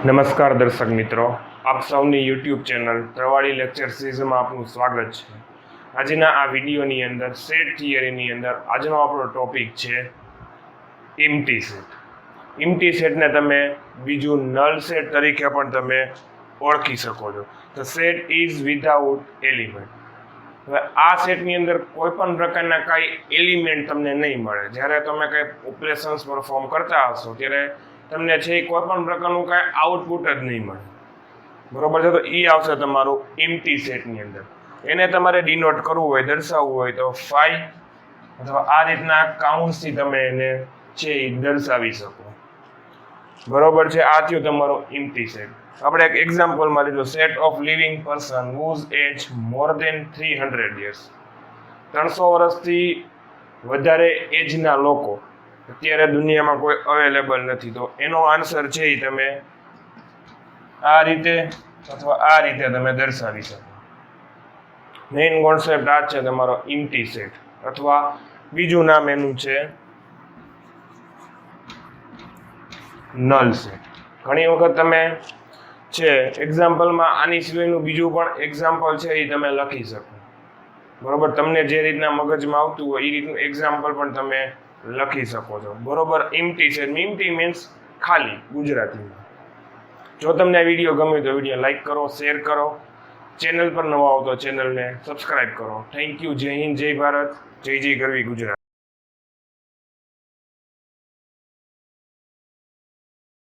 નમસ્કાર દર્શક મિત્રો, આપ સૌની યુટ્યુબ ચેનલ પ્રવાળી લેક્ચર સિરીઝમાં આપનું સ્વાગત છે. આજના આ વિડીયોની અંદર સેટ થિયરીની અંદર આજનો આપણો ટોપિક છે ઇમ્પ્ટી સેટ. ઇમ્પ્ટી સેટને તમે બીજું નલ સેટ તરીકે પણ તમે ઓળખી શકો છો. The set is without element. હવે આ સેટની અંદર કોઈ પણ પ્રકારના કાંઈ એલિમેન્ટ તમને નહીં મળે. જ્યારે તમે કંઈ ઓપરેશન્સ પરફોર્મ કરતા હશો ત્યારે તમને છે એ કોઈ પણ પ્રકારનું કાંઈ આઉટપુટ જ નહીં મળે. બરોબર છે? તો એ આવશે તમારું ઇમ્પ્ટી સેટની અંદર. એને તમારે ડિનોટ કરવું હોય, દર્શાવવું હોય તો 5 અથવા આ રીતના કાઉન્ટ્સથી તમે એને છે એ દર્શાવી શકો. બરોબર છે? આ થયું તમારો ઇમ્પ્ટી સેટ. આપણે એક એક્ઝામ્પલમાં લીધું, set of living person whose age more than 300 years. 300 વર્ષથી વધારે એજના લોકો અત્યારે દુનિયામાં કોઈ અવેલેબલ નથી. તો એનો આન્સર છે એ તમે આ રીતે અથવા આ રીતે તમે દર્શાવી શકો. મેઇન કોન્સેપ્ટ આ છે તમારો ઇમ્પ્ટી સેટ, અથવા બીજું નામ એનું છે નલ સેટ. ઘણી વખત તમે છે એક્ઝામ્પલમાં આની સિવાયનું બીજું પણ એક્ઝામ્પલ છે એ તમે લખી શકો. બરોબર? તમને જે રીતના મગજમાં આવતું હોય એ રીતનું એક્ઝામ્પલ પણ તમે લખી શકો છો. બરોબર? ઇમ્પ્ટી સેટ, ઇમ્પ્ટી મીન્સ ખાલી ગુજરાતીમાં. જો તમને આ વિડીયો ગમ્યો તો વિડીયો લાઈક કરો, શેર કરો. ચેનલ પર નવા આવો તો ચેનલને સબસ્ક્રાઇબ કરો. Thank you. જય હિન્દ, જય ભારત, જય જય ગરવી ગુજરાત.